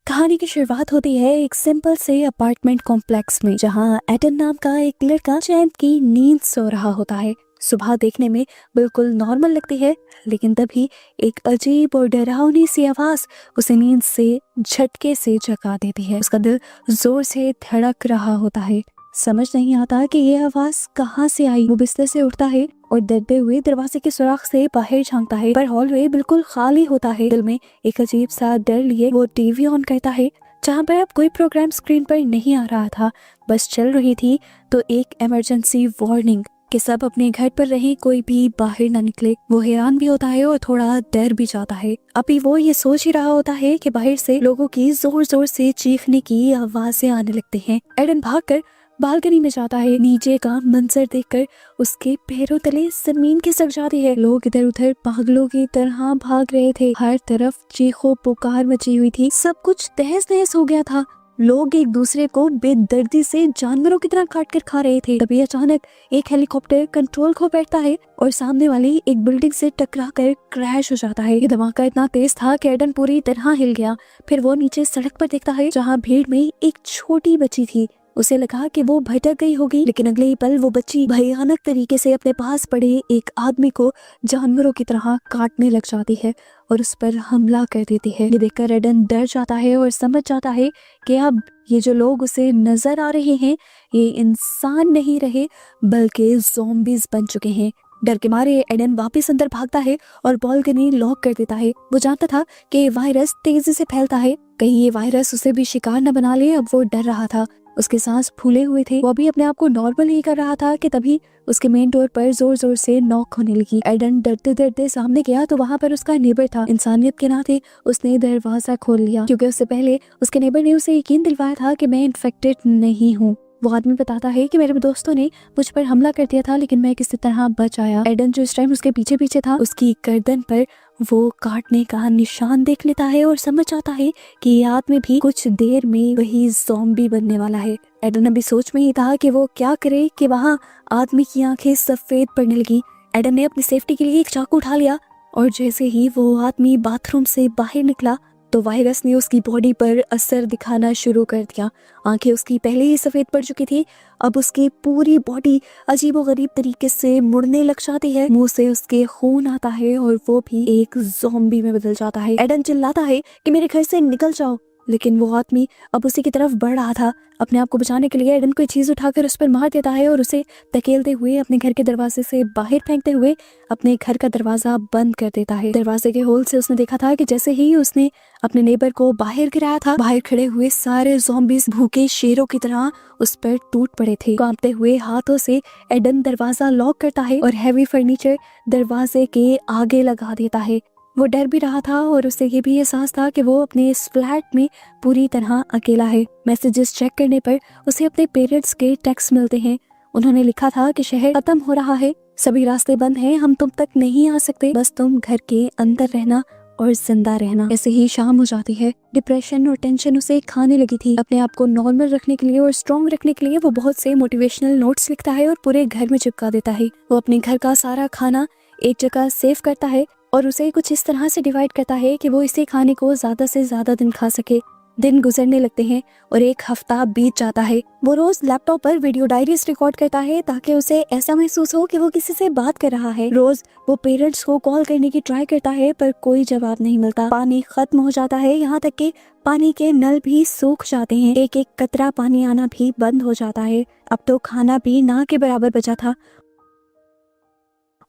कहानी की शुरुआत होती है एक सिंपल से अपार्टमेंट कॉम्प्लेक्स में, जहां एडन नाम का एक लड़का चैन की नींद सो रहा होता है। सुबह देखने में बिल्कुल नॉर्मल लगती है, लेकिन तभी एक अजीब और डरावनी सी आवाज उसे नींद से झटके से जगा देती है। उसका दिल जोर से धड़क रहा होता है। समझ नहीं आता कि ये आवाज कहाँ से आई। वो बिस्तर से उठता है और डरते हुए दरवाजे के सुराख से बाहर झांकता है, पर हॉलवे बिल्कुल खाली होता है। दिल में एक अजीब सा डर लिए वो टीवी ऑन करता है, जहाँ पर अब कोई प्रोग्राम स्क्रीन पर नहीं आ रहा था, बस चल रही थी तो एक इमरजेंसी वार्निंग कि सब अपने घर पर रहे, कोई भी बाहर ना निकले। वो हैरान भी होता है और थोड़ा डर भी जाता है। अभी वो ये सोच ही रहा होता है कि बाहर से लोगों की जोर जोर से चीखने की आवाजें आने लगती हैं। एडन भागकर बालकनी में जाता है। नीचे का मंजर देखकर उसके पैरों तले जमीन खिसक जाती है। लोग इधर उधर पागलों की तरह भाग रहे थे। हर तरफ चीखों पुकार मची हुई थी। सब कुछ तहस नहस हो गया था। लोग एक दूसरे को बेदर्दी से जानवरों की तरह काट कर खा रहे थे। तभी अचानक एक हेलीकॉप्टर कंट्रोल खो बैठता है और सामने वाली एक बिल्डिंग से टकरा कर क्रैश हो जाता है। ये धमाका इतना तेज था कि एडन पूरी तरह हिल गया। फिर वो नीचे सड़क पर देखता है, जहाँ भीड़ में एक छोटी बच्ची थी। उसे लगा कि वो भटक गई होगी, लेकिन अगले ही पल वो बच्ची भयानक तरीके से अपने पास पड़े एक आदमी को जानवरों की तरह काटने लग जाती है और उस पर हमला कर देती है। ये देखकर एडन डर जाता है और समझ जाता है कि अब ये जो लोग उसे नजर आ रहे हैं, ये इंसान नहीं रहे बल्कि ज़ॉम्बीज़ बन चुके हैं। डर के मारे एडन वापस अंदर भागता है और बालकनी लॉक कर देता है। वो जानता था कि ये वायरस तेजी से फैलता है, कहीं ये वायरस उसे भी शिकार न बना ले। अब वो डर रहा था, उसके सांस फूले हुए थे। वो भी अपने आप को नॉर्मल ही कर रहा था कि तभी उसके मेन डोर पर जोर जोर से नॉक होने लगी। एडन डरते डरते सामने गया तो वहाँ पर उसका नेबर था। इंसानियत के नाते उसने दरवाजा खोल लिया, क्योंकि उससे पहले उसके नेबर ने उसे यकीन दिलवाया था कि मैं इन्फेक्टेड नहीं हूँ। वो आदमी बताता है कि मेरे दोस्तों ने मुझ पर हमला कर दिया था, लेकिन मैं किसी तरह बच आया। एडन जो इस टाइम उसके पीछे पीछे था, उसकी गर्दन पर वो काटने का निशान देख लेता है और समझ आता है कि ये आदमी भी कुछ देर में वही ज़ॉम्बी बनने वाला है। एडन अभी सोच में ही था कि वो क्या करे कि वहाँ आदमी की आंखें सफेद पड़ने लगी। एडन ने अपनी सेफ्टी के लिए एक चाकू उठा लिया और जैसे ही वो आदमी बाथरूम से बाहर निकला तो वायरस ने उसकी बॉडी पर असर दिखाना शुरू कर दिया। आंखें उसकी पहले ही सफेद पड़ चुकी थी, अब उसकी पूरी बॉडी अजीबोगरीब तरीके से मुड़ने लग जाती है। मुंह से उसके खून आता है और वो भी एक ज़ॉम्बी में बदल जाता है। एडन चिल्लाता है कि मेरे घर से निकल जाओ, लेकिन वो आदमी अब उसी की तरफ बढ़ रहा था। अपने आप को बचाने के लिए एडन कोई चीज उठाकर उस पर मार देता है और उसे धकेलते हुए अपने घर के दरवाजे से बाहर फेंकते हुए अपने घर का दरवाजा बंद कर देता है। दरवाजे के होल से उसने देखा था कि जैसे ही उसने अपने नेबर को बाहर गिराया था, बाहर खड़े हुए सारे ज़ॉम्बीज़ भूखे शेरों की तरह उस पर टूट पड़े थे। कांपते हुए हाथों से एडन दरवाजा लॉक करता है और हैवी फर्नीचर दरवाजे के आगे लगा देता है। वो डर भी रहा था और उसे ये भी एहसास था कि वो अपने इस फ्लैट में पूरी तरह अकेला है। मैसेजेस चेक करने पर उसे अपने पेरेंट्स के टेक्स्ट मिलते हैं। उन्होंने लिखा था कि शहर खत्म हो रहा है, सभी रास्ते बंद हैं, हम तुम तक नहीं आ सकते, बस तुम घर के अंदर रहना और जिंदा रहना। ऐसे ही शाम हो जाती है। डिप्रेशन और टेंशन उसे खाने लगी थी। अपने आप को नॉर्मल रखने के लिए और स्ट्रॉन्ग रखने के लिए वो बहुत से मोटिवेशनल नोट्स लिखता है और पूरे घर में चिपका देता है। वो अपने घर का सारा खाना एक जगह सेव करता है और उसे कुछ इस तरह से डिवाइड करता है कि वो इसे खाने को ज्यादा से ज्यादा दिन खा सके। दिन गुजरने लगते हैं और एक हफ्ता बीत जाता है। वो रोज लैपटॉप पर वीडियो डायरीज रिकॉर्ड करता है ताकि उसे ऐसा महसूस हो कि वो किसी से बात कर रहा है। रोज वो पेरेंट्स को कॉल करने की ट्राई करता है, पर कोई जवाब नहीं मिलता। पानी खत्म हो जाता है, यहाँ तक कि पानी के नल भी सूख जाते हैं। एक एक कतरा पानी आना भी बंद हो जाता है। अब तो खाना भी ना के बराबर बचा था।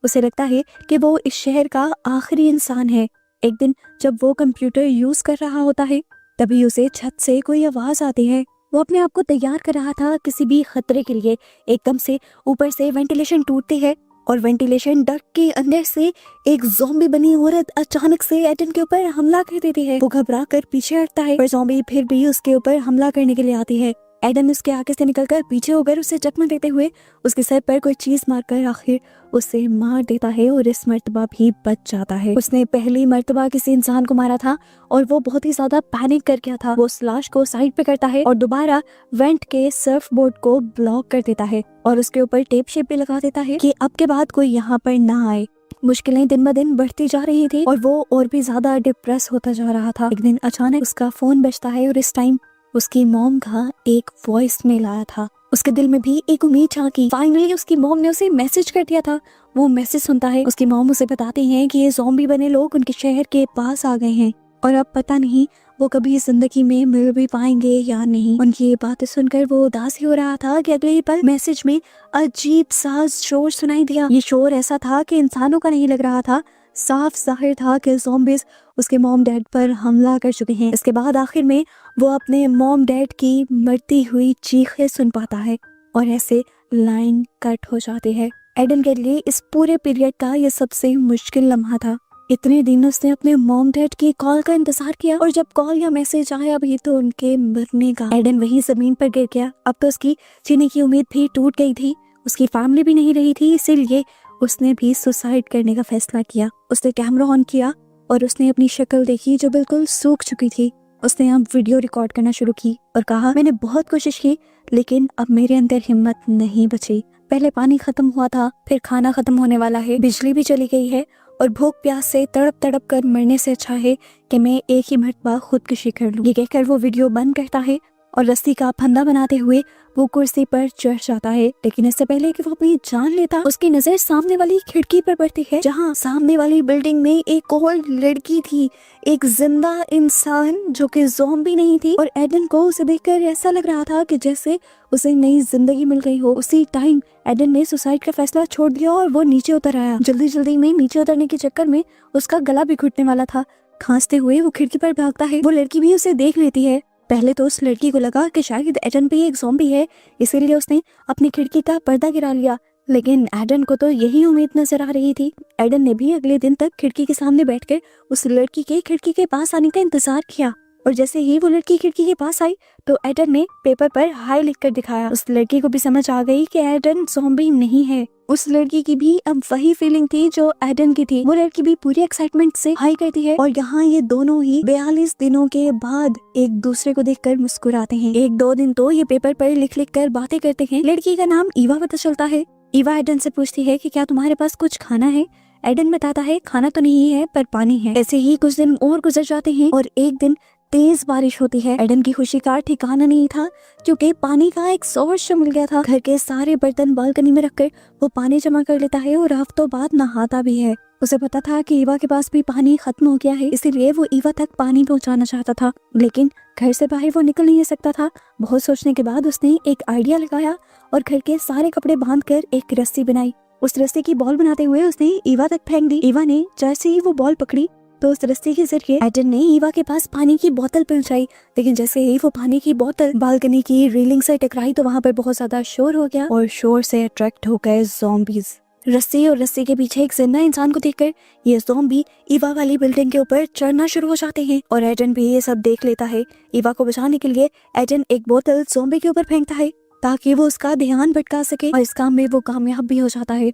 उसे लगता है कि वो इस शहर का आखिरी इंसान है। एक दिन जब वो कंप्यूटर यूज कर रहा होता है, तभी उसे छत से कोई आवाज आती है। वो अपने आप को तैयार कर रहा था किसी भी खतरे के लिए। एकदम से ऊपर से वेंटिलेशन टूटती है और वेंटिलेशन डक्ट के अंदर से एक ज़ॉम्बी बनी औरत अचानक से एडन के ऊपर हमला कर देती है। वो घबरा कर पीछे हटता है, पर ज़ॉम्बी फिर भी उसके ऊपर हमला करने के लिए आती है। एडन उसके आगे से निकलकर पीछे होकर उसे जख्म देते हुए उसके सर पर कोई चीज मारकर आखिर उसे मार देता है और इस मर्तबा भी बच जाता है। उसने पहली मर्तबा किसी इंसान को मारा था और वो बहुत ही ज्यादा पैनिक कर गया था। वो उस लाश को साइड पे करता है और दोबारा वेंट के सर्फ बोर्ड को ब्लॉक कर देता है और उसके ऊपर टेप शेप भी लगा देता है कि अब के बाद कोई यहाँ पर ना आए। मुश्किलें दिन ब दिन बढ़ती जा रही थी और वो और भी ज्यादा डिप्रेस होता जा रहा था। एक दिन अचानक उसका फोन बजता है और इस टाइम उसकी मॉम का एक वॉइस मेल आया था। उसके दिल में भी एक उम्मीद झांकी। फाइनली उसकी मॉम ने उसे मैसेज कर दिया था। वो मैसेज सुनता है, उसकी मॉम उसे बताती है कि ये ज़ॉम्बी बने लोग उनके शहर के पास आ गए हैं और अब पता नहीं वो कभी जिंदगी में मिल भी पाएंगे या नहीं। उनकी ये बातें सुनकर वो उदास ही हो रहा था कि अगले ही पल मैसेज में अजीब सा शोर सुनाई दिया। ये शोर ऐसा था कि इंसानों का नहीं लग रहा था। साफ जाहिर था कि ज़ॉम्बीज़ उसके मॉम डैड पर हमला कर चुके हैं। इसके बाद आखिर में वो अपने मॉम डैड की मरती हुई चीखें सुन पाता है और ऐसे लाइन कट हो जाती है। एडन के लिए इस पूरे पीरियड का ये सबसे मुश्किल लम्हा था। इतने दिन उसने अपने मॉम डैड की कॉल का इंतजार किया और जब कॉल या मैसेज आया अभी तो उनके मरने का। एडन वहीं जमीन पर गिर गया। अब तो उसकी जीने की उम्मीद भी टूट गई थी। उसकी फैमिली भी नहीं रही थी, इसीलिए उसने भी सुसाइड करने का फैसला किया। उसने कैमरा ऑन किया और उसने अपनी शक्ल देखी जो बिल्कुल सूख चुकी थी। उसने अब वीडियो रिकॉर्ड करना शुरू की और कहा, मैंने बहुत कोशिश की लेकिन अब मेरे अंदर हिम्मत नहीं बची। पहले पानी खत्म हुआ था, फिर खाना खत्म होने वाला है, बिजली भी चली गई है और भूख प्यास से तड़प तड़प कर मरने से अच्छा है कि मैं एक ही मरतबा खुदकुशी कर लूं। ये कहकर वो वीडियो बंद करता है और रस्सी का फंदा बनाते हुए वो कुर्सी पर चढ़ जाता है। लेकिन इससे पहले कि वो अपनी जान लेता, उसकी नजर सामने वाली खिड़की पर पड़ती है जहाँ सामने वाली बिल्डिंग में एक और लड़की थी, एक जिंदा इंसान जो कि ज़ॉम्बी नहीं थी। और एडन को उसे देखकर ऐसा लग रहा था कि जैसे उसे नई जिंदगी मिल गई हो। उसी टाइम एडन ने सुसाइड का फैसला छोड़ दिया और वो नीचे उतर आया। जल्दी जल्दी में नीचे उतरने के चक्कर में उसका गला भी घुटने वाला था। खांसते हुए वो खिड़की पर भागता है। वो लड़की भी उसे देख लेती है। पहले तो उस लड़की को लगा कि शायद एडन भी एक ज़ॉम्बी है, इसीलिए उसने अपनी खिड़की का पर्दा गिरा लिया। लेकिन एडन को तो यही उम्मीद नजर आ रही थी। एडन ने भी अगले दिन तक खिड़की के सामने बैठकर उस लड़की के खिड़की के पास आने का इंतजार किया और जैसे ही वो लड़की खिड़की के पास आई तो एडन ने पेपर पर हाई लिखकर दिखाया। उस लड़की को भी समझ आ गई कि एडन ज़ॉम्बी नहीं है। उस लड़की की भी अब वही फीलिंग थी जो एडन की थी। वो लड़की भी पूरी एक्साइटमेंट से हाई करती है और यहाँ ये दोनों ही 42 दिनों के बाद एक दूसरे को देखकर मुस्कुराते हैं। एक दो दिन तो ये पेपर पर लिख लिख कर बातें करते हैं। लड़की का नाम ईवा पता चलता है। ईवा एडन से पूछती है कि क्या तुम्हारे पास कुछ खाना है। एडन बताता है खाना तो नहीं है पर पानी है। ऐसे ही कुछ दिन और गुजर जाते हैं और एक दिन तेज बारिश होती है। एडन की खुशी का ठिकाना नहीं था क्योंकि पानी का एक सोर्स मिल गया था। घर के सारे बर्तन बालकनी में रखकर वो पानी जमा कर लेता है और हफ्तों बाद नहाता भी है। उसे पता था कि ईवा के पास भी पानी खत्म हो गया है, इसीलिए वो ईवा तक पानी पहुंचाना चाहता था, लेकिन घर से बाहर वो निकल नहीं सकता था। बहुत सोचने के बाद उसने एक आइडिया लगाया और घर के सारे कपड़े बांधकर एक रस्सी बनाई। उस रस्सी की बॉल बनाते हुए उसने ईवा तक फेंक दी। ईवा ने जैसे ही वो बॉल पकड़ी तो उस रस्सी के जरिए एडन ने ईवा के पास पानी की बोतल पहुंचाई। लेकिन जैसे ही वो पानी की बोतल बालकनी की रेलिंग से टकराई तो वहां पर बहुत ज्यादा शोर हो गया और शोर से अट्रैक्ट हो गए ज़ॉम्बीज। रस्सी और रस्सी के पीछे एक जिंदा इंसान को देखकर ये ज़ॉम्बी ईवा वाली बिल्डिंग के ऊपर चढ़ना शुरू हो जाते हैं और एडन भी ये सब देख लेता है। ईवा को बचाने के लिए एडन एक बोतल ज़ॉम्बी के ऊपर फेंकता है ताकि वो उसका ध्यान भटका सके और इस काम में वो कामयाब भी हो जाता है।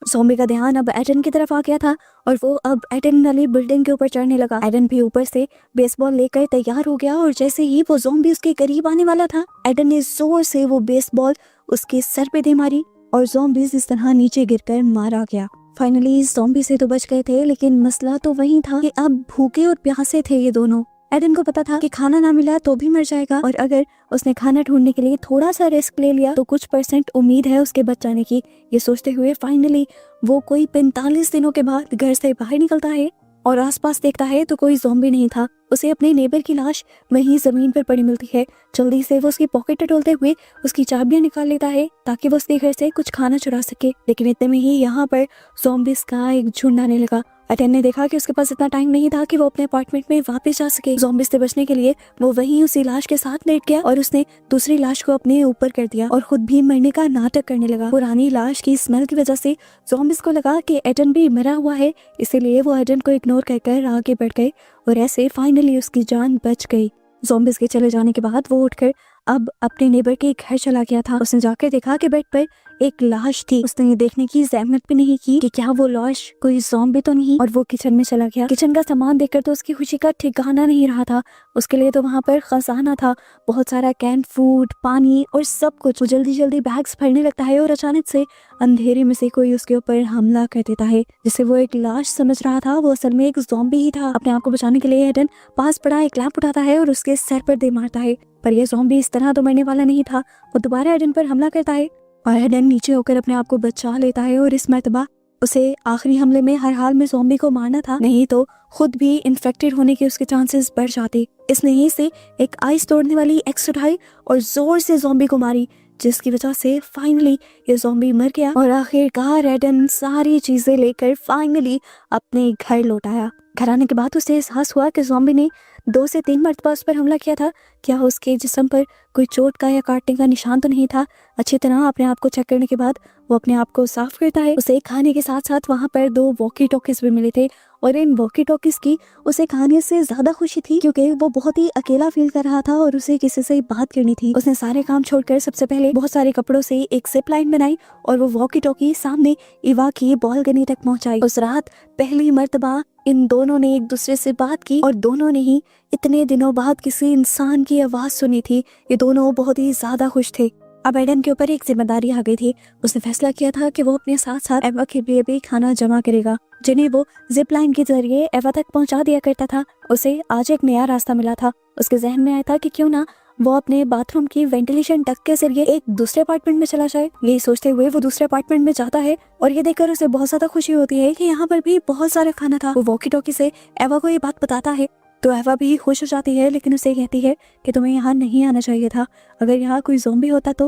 ज़ॉम्बी का ध्यान अब एडन की तरफ आ गया था और वो अब एडन वाली बिल्डिंग के ऊपर चढ़ने लगा। एडन भी ऊपर से बेसबॉल लेकर तैयार हो गया और जैसे ही वो ज़ॉम्बी उसके करीब आने वाला था एडन ने जोर से वो बेसबॉल उसके सर पे दे मारी और ज़ॉम्बी इस तरह नीचे गिरकर मारा गया। फाइनली ज़ॉम्बी से तो बच गए थे, लेकिन मसला तो वही था कि अब भूखे और प्यासे थे ये दोनों। एडन को पता था कि खाना ना मिला तो भी मर जाएगा और अगर उसने खाना ढूंढने के लिए थोड़ा सा रिस्क ले लिया तो कुछ % उम्मीद है उसके बच जाने की। ये सोचते हुए फाइनली वो कोई 45 दिनों के बाद घर से बाहर निकलता है और आसपास देखता है तो कोई ज़ॉम्बी नहीं था। उसे अपने नेबर की लाश वहीं जमीन पर पड़ी मिलती है। जल्दी से वो उसकी पॉकेट टटोलते हुए उसकी चाबियां निकाल लेता है ताकि वो उसके घर से कुछ खाना चुरा सके। लेकिन इतने में ही यहाँ पर ज़ॉम्बीज़ का एक झुंड आने लगा। एडन ने देखा कि उसके पास इतना टाइम नहीं था कि वो अपने अपार्टमेंट में वापस जा सके। ज़ॉम्बीज़ से बचने के लिए वो वहीं उसी लाश के साथ लेट गया और उसने दूसरी लाश को अपने ऊपर कर दिया और खुद भी मरने का नाटक करने लगा। पुरानी लाश की स्मेल की वजह से ज़ॉम्बीज़ को लगा कि एडन भी मरा हुआ है, इसीलिए वो एडन को इग्नोर कर आगे बढ़ गए और ऐसे फाइनली उसकी जान बच गई। ज़ॉम्बीज़ के चले जाने के बाद वो उठकर अब अपने नेबर के घर चला गया था। उसने जाकर देखा कि बेड पर एक लाश थी। उसने ये देखने की जहमत भी नहीं की कि क्या वो लाश कोई ज़ॉम्बी तो नहीं, और वो किचन में चला गया। किचन का सामान देखकर तो उसकी खुशी का ठिकाना नहीं रहा था। उसके लिए तो वहाँ पर खजाना था, बहुत सारा कैन फूड, पानी और सब कुछ। वो जल्दी जल्दी बैग्स भरने लगता है और अचानक से अंधेरे में से कोई उसके ऊपर हमला कर देता है। जिसे वो एक लाश समझ रहा था, वो असल में एक ज़ॉम्बी ही था। अपने आप को बचाने के लिए एडन पास पड़ा एक लैंप उठाता है और उसके सर पर दे मारता है। पर यह ज़ॉम्बी इस तरह तो मरने वाला नहीं था। वो दोबारा एडन पर हमला करता है और एडन नीचे होकर अपने आप को बचा लेता है। और इस मर्तबा उसे आखिरी हमले में हर हाल में ज़ॉम्बी को मारना था, नहीं तो खुद भी इन्फेक्टेड होने के उसके चांसेस बढ़ जाते। इसने यहीं से एक आइस तोड़ने वाली एक्स उठाई और जोर से ज़ॉम्बी को मारी, जिसकी वजह से फाइनली ये ज़ॉम्बी मर गया। और आखिरकार एडन सारी चीजें लेकर फाइनली अपने घर लौट आया। घर आने के बाद उसे एहसास हुआ कि ज़ॉम्बी ने 2 से 3 मरतबा उस पर हमला किया था। क्या उसके जिस्म पर कोई चोट का या काटने का निशान तो नहीं था? अच्छी तरह अपने आप को चेक करने के बाद वो अपने आप को साफ करता है। उसे खाने के साथ साथ वहाँ पर 2 वॉकी टॉकीज भी मिले थे और इन वॉकी टॉकीज की उसे खाने से ज्यादा खुशी थी, क्योंकि वो बहुत ही अकेला फील कर रहा था और उसे किसी से बात करनी थी। उसने सारे काम छोड़कर सबसे पहले बहुत सारे कपड़ों से एक जिप लाइन बनाई और वो वॉकी टॉकी सामने इवा की बालकनी तक पहुंचाई। उस रात पहली मर्तबा इन दोनों ने एक दूसरे से बात की और दोनों ने ही इतने दिनों बाद किसी इंसान की आवाज सुनी थी। ये दोनों बहुत ही ज्यादा खुश थे। अब एडन के ऊपर एक जिम्मेदारी आ गई थी। उसने फैसला किया था कि वो अपने साथ साथ एवा के लिए भी खाना जमा करेगा, जिन्हें वो जिप लाइन के जरिए एवा तक पहुंचा दिया करता था। उसे आज एक नया रास्ता मिला था। उसके जहन में आया था कि क्यों ना वो अपने बाथरूम की वेंटिलेशन डक्ट के जरिए एक दूसरे अपार्टमेंट में चला जाए। यही सोचते हुए वो दूसरे अपार्टमेंट में जाता है और ये देखकर उसे बहुत ज्यादा खुशी होती है कि यहाँ पर भी बहुत सारा खाना था। वो वॉकी टॉकी से एवा को ये बात बताता है तो एवा भी खुश हो जाती है, लेकिन उसे कहती है कि तुम्हें यहाँ नहीं आना चाहिए था। अगर यहाँ कोई ज़ॉम्बी होता तो।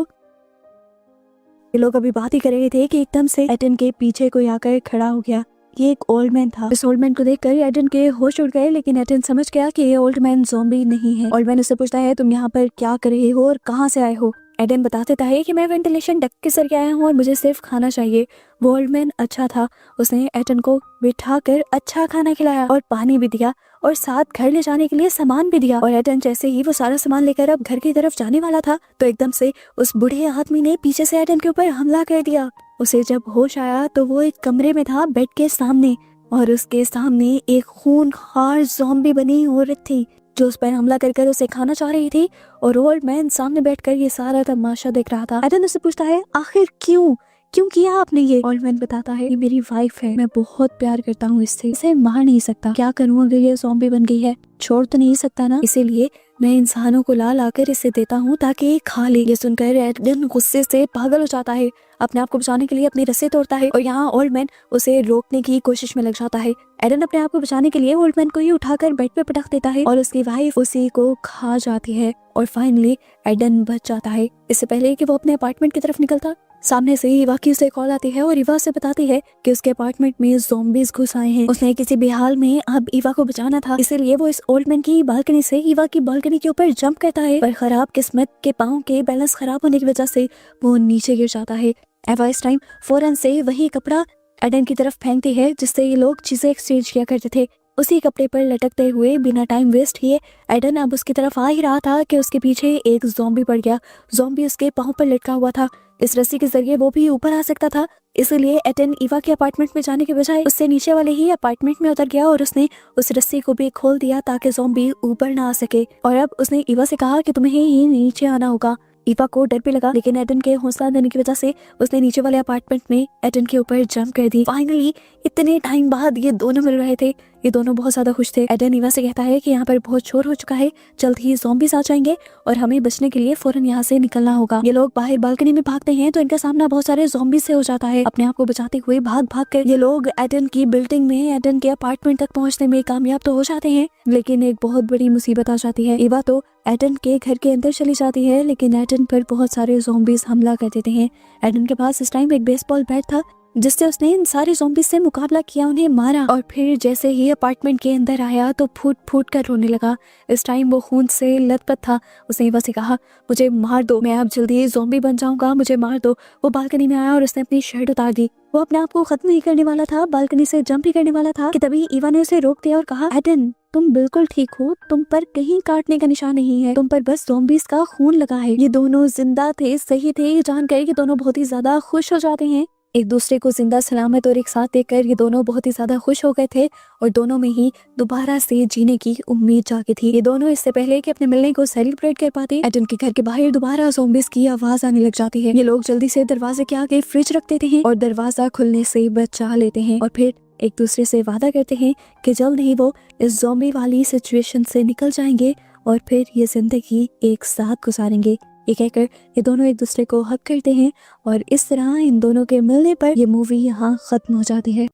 ये लोग अभी बात ही कर रहे थे कि एकदम से एडन के पीछे कोई आकर खड़ा हो गया। ये एक ओल्ड मैन था। इस ओल्ड मैन को देखकर एडन के होश उड़ गए, लेकिन एडन समझ गया कि ये ओल्ड मैन ज़ॉम्बी नहीं है। ओल्ड मैन उससे पूछता है तुम यहाँ पर क्या कर रहे हो और कहाँ से आए हो? एडन बता देता है कि मैं वेंटिलेशन डक्ट के जरिए आया हूँ और मुझे सिर्फ खाना चाहिए। वो ओल्ड मैन अच्छा था। उसने एडन को बिठाकर अच्छा खाना खिलाया और पानी भी दिया और साथ घर ले जाने के लिए सामान भी दिया। और एडन जैसे ही वो सारा सामान लेकर अब घर की तरफ जाने वाला था तो एकदम से उस बूढ़े आदमी ने पीछे से एडन के ऊपर हमला कर दिया। उसे जब होश आया तो वो एक कमरे में था बेड के सामने, और उसके सामने एक खूंखार ज़ॉम्बी बनी औरत थी जो उस पर हमला कर उसे खाना चाह रही थी। और ओल्ड मैन सामने बैठकर ये सारा तमाशा देख रहा था। एडन उससे पूछता है आखिर क्यों किया आपने ये? ओल्ड मैन बताता है ये मेरी वाइफ है, मैं बहुत प्यार करता हूँ इससे, इसे मार नहीं सकता। क्या करूँ अगर ये ज़ॉम्बी बन गई है? छोड़ तो नहीं सकता ना, इसीलिए मैं इंसानों को ला लाकर इसे देता हूँ ताकि ये खा ले। ये सुनकर एडन गुस्से से पागल हो जाता है, अपने आप को बचाने के लिए अपनी रस्सी तोड़ता है और यहाँ ओल्ड मैन उसे रोकने की कोशिश में लग जाता है। एडन अपने आप को बचाने के लिए ओल्ड मैन को ही उठाकर बेड पे पटक देता है और उसकी वाइफ उसी को खा जाती है और फाइनली एडन बच जाता है। इससे पहले कि वो अपने अपार्टमेंट की तरफ निकलता, सामने से इवा की उसे कॉल आती है और इवा से बताती है कि उसके अपार्टमेंट में ज़ॉम्बीज घुस आए हैं। उसने किसी भी हाल में अब इवा को बचाना था, इसीलिए वो इस ओल्ड मैन की बालकनी से इवा की बालकनी के ऊपर जंप करता है, पर खराब किस्मत के पाँव के बैलेंस खराब होने की वजह से वो नीचे गिर जाता है। एवा इस टाइम फौरन से वही कपड़ा एडन की तरफ फेंकती है जिससे ये लोग चीजें एक्सचेंज किया करते थे। उसी कपड़े पर लटकते हुए बिना टाइम वेस्ट किए एडन अब उसकी तरफ आ ही रहा था कि उसके पीछे एक ज़ॉम्बी पड़ गया। ज़ॉम्बी उसके पाँव पर लटका हुआ था। इस रस्सी के जरिए वो भी ऊपर आ सकता था, इसलिए एडन इवा के अपार्टमेंट में जाने के बजाय उससे नीचे वाले ही अपार्टमेंट में उतर गया और उसने उस रस्सी को भी खोल दिया ताकि ज़ॉम्बी ऊपर ना आ सके। और अब उसने इवा से कहा कि तुम्हें ही नीचे आना होगा। इवा को डर भी लगा, लेकिन एडन के हौसला देने की वजह से उसने नीचे वाले अपार्टमेंट में एडन के ऊपर जंप कर दी। फाइनली इतने टाइम बाद ये दोनों मिल रहे थे। ये दोनों बहुत ज्यादा खुश थे। एडन इवा से कहता है कि यहाँ पर बहुत शोर हो चुका है, जल्द ही ज़ॉम्बीज आ जाएंगे और हमें बचने के लिए फौरन यहाँ से निकलना होगा। ये लोग बाहर बालकनी में भागते हैं तो इनका सामना बहुत सारे ज़ॉम्बीज से हो जाता है। अपने आप को बचाते हुए भाग कर ये लोग एडन की बिल्डिंग में एडन के अपार्टमेंट तक पहुँचने में कामयाब तो हो जाते हैं, लेकिन एक बहुत बड़ी मुसीबत आ जाती है। इवा तो एडन के घर के अंदर चली जाती है, लेकिन एडन पर बहुत सारे ज़ॉम्बीज हमला कर देते हैं। एडन के पास इस टाइम एक बेसबॉल बैट था जिससे उसने इन सारे ज़ॉम्बीज़ से मुकाबला किया, उन्हें मारा और फिर जैसे ही अपार्टमेंट के अंदर आया तो फूट फूट कर रोने लगा। इस टाइम वो खून से लथपथ था। उसने बस कहा, मुझे मार दो, मैं अब जल्दी ज़ॉम्बी बन जाऊंगा, मुझे मार दो। वो बालकनी में आया और उसने अपनी शर्ट उतार दी। वो अपने आप को खत्म नहीं करने वाला था, बालकनी से जंप ही करने वाला था कि तभी ईवा ने उसे रोक दिया और कहा, एडन तुम बिल्कुल ठीक हो, तुम पर कहीं काटने का निशान नहीं है, तुम पर बस ज़ॉम्बीज़ का खून लगा है। ये दोनों जिंदा थे, सही थे। ये जानकर कि दोनों बहुत ही ज्यादा खुश हो जाते हैं। एक दूसरे को जिंदा सलामत और एक साथ देखकर ये दोनों बहुत ही ज्यादा खुश हो गए थे और दोनों में ही दोबारा से जीने की उम्मीद जागी थी। ये दोनों इससे पहले कि अपने मिलने को सेलिब्रेट कर पाते, एडन के घर के बाहर दोबारा ज़ॉम्बीज़ की आवाज आने लग जाती है। ये लोग जल्दी से दरवाजे के आगे फ्रिज रख देते हैं और दरवाजा खुलने से बचा लेते हैं और फिर एक दूसरे से वादा करते हैं कि जल्द ही वो इस ज़ॉम्बी वाली सिचुएशन से निकल जाएंगे और फिर ये जिंदगी एक साथ गुजारेंगे। ये कहकर ये दोनों एक दूसरे को हक करते हैं और इस तरह इन दोनों के मिलने पर ये मूवी यहाँ खत्म हो जाती है।